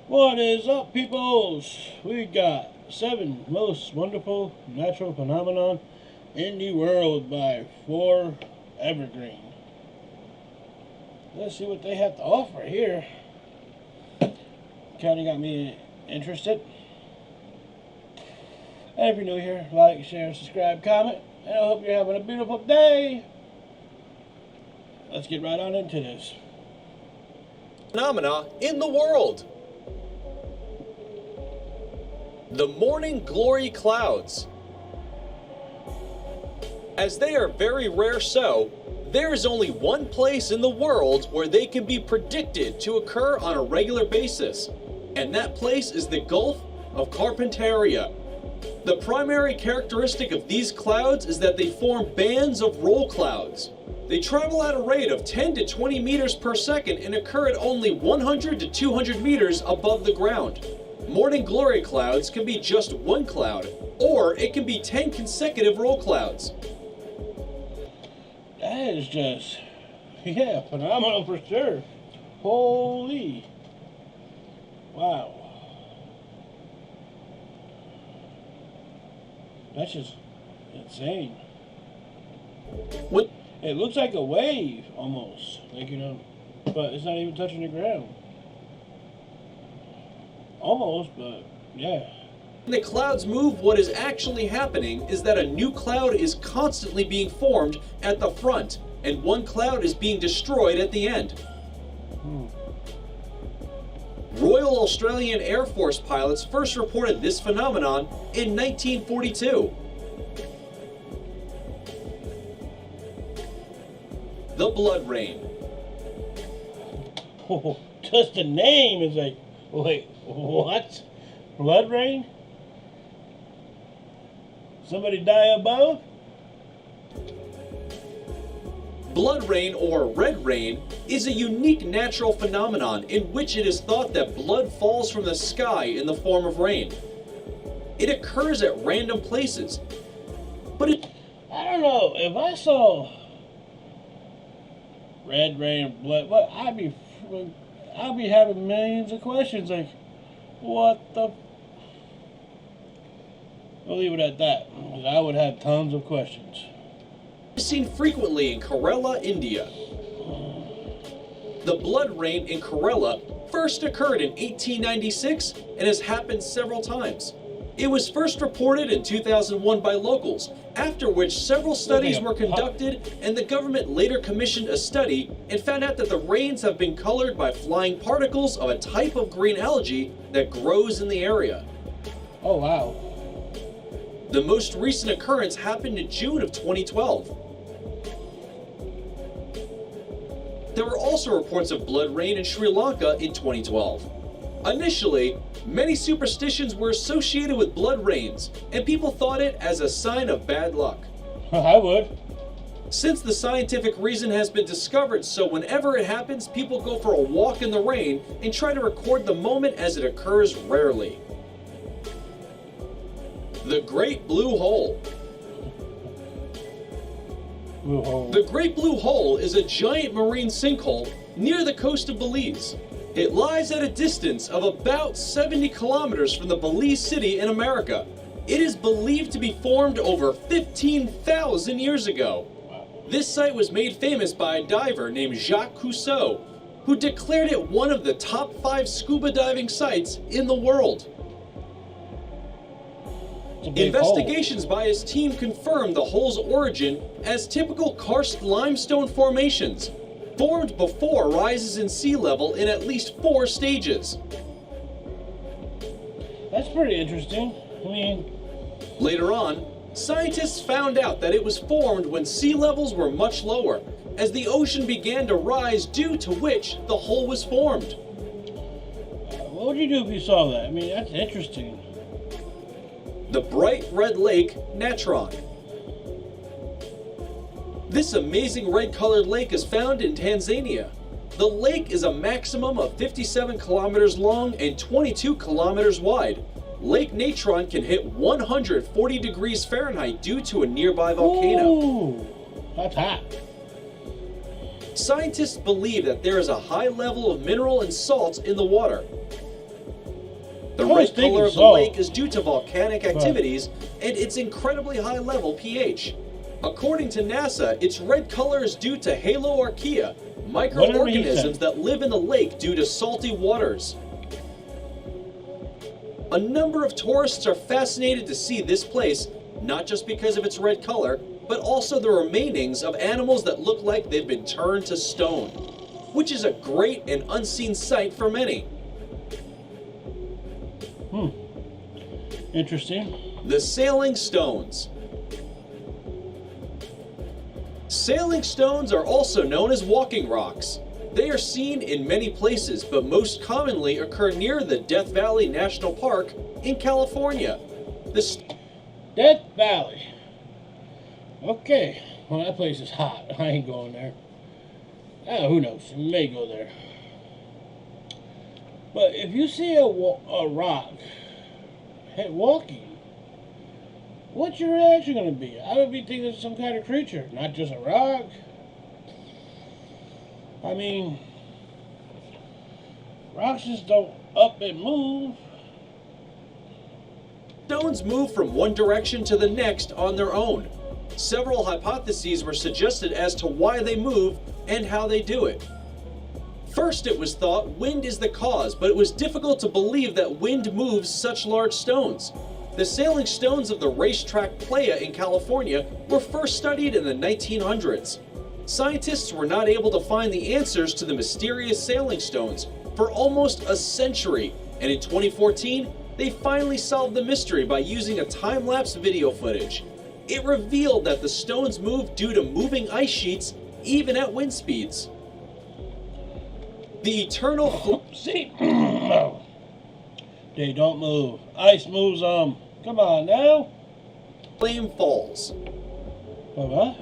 What is up, peoples? We got 7 most wonderful natural phenomenon in the world by 4 Evergreen. Let's see what they have to offer here. Kinda got me interested. And if you're new here, like, share, subscribe, comment, and I hope you're having a beautiful day. Let's get right on into this. Phenomena in the world. The morning glory clouds. As they are very rare there is only one place in the world where they can be predicted to occur on a regular basis, and that place is the Gulf of Carpentaria. The primary characteristic of these clouds is that they form bands of roll clouds. They travel at a rate of 10 to 20 meters per second and occur at only 100 to 200 meters above the ground. Morning glory clouds can be just one cloud, or it can be 10 consecutive roll clouds. That is just, yeah, phenomenal for sure. Holy. Wow. That's just insane. What? It looks like a wave, almost. Like, but it's not even touching the ground. Almost, but yeah. When the clouds move, what is actually happening is that a new cloud is constantly being formed at the front, and one cloud is being destroyed at the end. Royal Australian Air Force pilots first reported this phenomenon in 1942. The blood rain. Oh, just the name is like, wait, what? Blood rain? Somebody die above? Blood rain, or red rain, is a unique natural phenomenon in which it is thought that blood falls from the sky in the form of rain. It occurs at random places, but I don't know, if I saw red rain, blood, what, I'd be having millions of questions, like, what the? We'll leave it at that, because I would have tons of questions. seen frequently in Kerala, India. The blood rain in Kerala first occurred in 1896 and has happened several times. It was first reported in 2001 by locals, after which several studies were conducted, and the government later commissioned a study and found out that the rains have been colored by flying particles of a type of green algae that grows in the area. Oh, wow. The most recent occurrence happened in June of 2012. There were also reports of blood rain in Sri Lanka in 2012. Initially, many superstitions were associated with blood rains, and people thought it as a sign of bad luck. I would. Since the scientific reason has been discovered, so whenever it happens, people go for a walk in the rain and try to record the moment as it occurs rarely. The Great Blue Hole. Blue hole. The Great Blue Hole is a giant marine sinkhole near the coast of Belize. It lies at a distance of about 70 kilometers from the Belize city in America. It is believed to be formed over 15,000 years ago. This site was made famous by a diver named Jacques Cousteau, who declared it one of the top 5 scuba diving sites in the world. Investigations by his team confirmed the hole's origin as typical karst limestone formations, formed before rises in sea level in at least 4 stages. That's pretty interesting. I mean, later on, scientists found out that it was formed when sea levels were much lower, as the ocean began to rise, due to which the hole was formed. What would you do if you saw that? I mean, that's interesting. The bright red lake, Natron. This amazing red-colored lake is found in Tanzania. The lake is a maximum of 57 kilometers long and 22 kilometers wide. Lake Natron can hit 140 degrees Fahrenheit due to a nearby volcano. Ooh, that's hot. Scientists believe that there is a high level of mineral and salt in the water. The I was red thinking color of the salt. lake is due to volcanic activities and its incredibly high level pH. According to NASA, its red color is due to haloarchaea, microorganisms that live in the lake due to salty waters. A number of tourists are fascinated to see this place, not just because of its red color, but also the remainings of animals that look like they've been turned to stone, which is a great and unseen sight for many. Interesting. The sailing stones. Sailing stones are also known as walking rocks. They are seen in many places, but most commonly occur near the Death Valley National Park in California. Death Valley. Okay. Well, that place is hot. I ain't going there. Who knows? May go there. But if you see a rock walking, what's your reaction going to be? I would be thinking it's some kind of creature, not just a rock. I mean, rocks just don't up and move. Stones move from one direction to the next on their own. Several hypotheses were suggested as to why they move and how they do it. First, it was thought wind is the cause, but it was difficult to believe that wind moves such large stones. The sailing stones of the racetrack Playa in California were first studied in the 1900s. Scientists were not able to find the answers to the mysterious sailing stones for almost a century, and in 2014, they finally solved the mystery by using a time-lapse video footage. It revealed that the stones move due to moving ice sheets, even at wind speeds. The eternal See? They don't move. Ice moves them. Come on now. Flame Falls. What?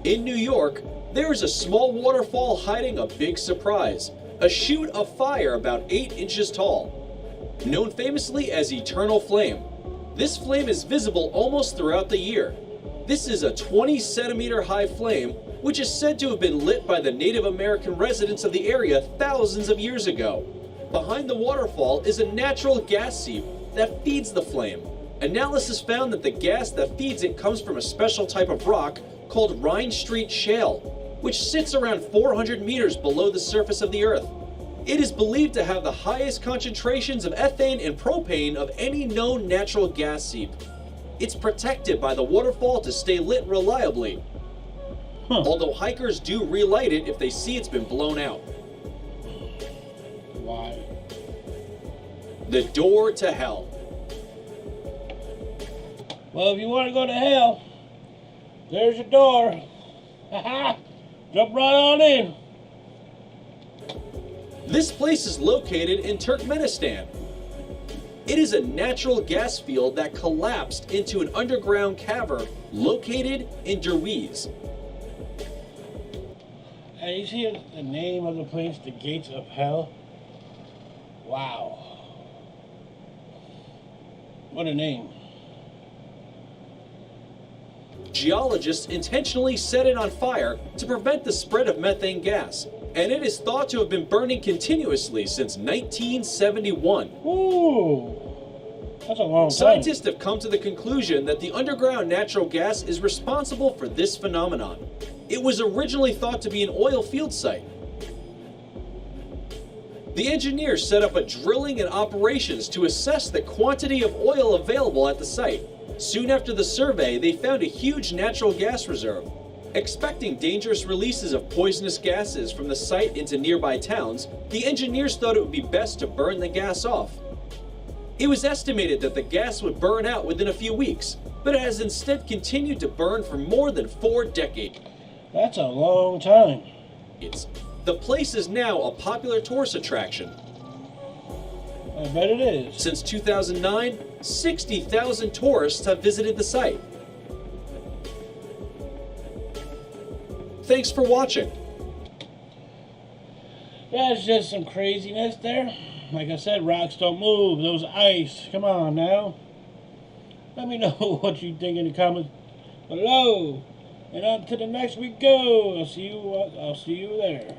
In New York, there is a small waterfall hiding a big surprise, a chute of fire about 8 inches tall. Known famously as Eternal Flame, this flame is visible almost throughout the year. This is a 20-centimeter high flame, which is said to have been lit by the Native American residents of the area thousands of years ago. Behind the waterfall is a natural gas seep that feeds the flame. Analysis found that the gas that feeds it comes from a special type of rock called Rhine Street Shale, which sits around 400 meters below the surface of the Earth. It is believed to have the highest concentrations of ethane and propane of any known natural gas seep. It's protected by the waterfall to stay lit reliably, although hikers do relight it if they see it's been blown out. Why? The door to hell. Well, if you want to go to hell, there's your door. Haha! Jump right on in. This place is located in Turkmenistan. It is a natural gas field that collapsed into an underground cavern located in Derwiz. And you see the name of the place, the Gates of Hell? Wow. What a name. Geologists intentionally set it on fire to prevent the spread of methane gas, and it is thought to have been burning continuously since 1971. Ooh, that's a long time. Scientists have come to the conclusion that the underground natural gas is responsible for this phenomenon. It was originally thought to be an oil field site. The engineers set up a drilling and operations to assess the quantity of oil available at the site. Soon after the survey, they found a huge natural gas reserve. Expecting dangerous releases of poisonous gases from the site into nearby towns, the engineers thought it would be best to burn the gas off. It was estimated that the gas would burn out within a few weeks, but it has instead continued to burn for more than 4 decades. That's a long time. The place is now a popular tourist attraction. I bet it is. Since 2009, 60,000 tourists have visited the site. Thanks for watching. That's just some craziness there. Like I said, rocks don't move. Those ice. Come on now. Let me know what you think in the comments below. And on to the next we go. I'll see you there.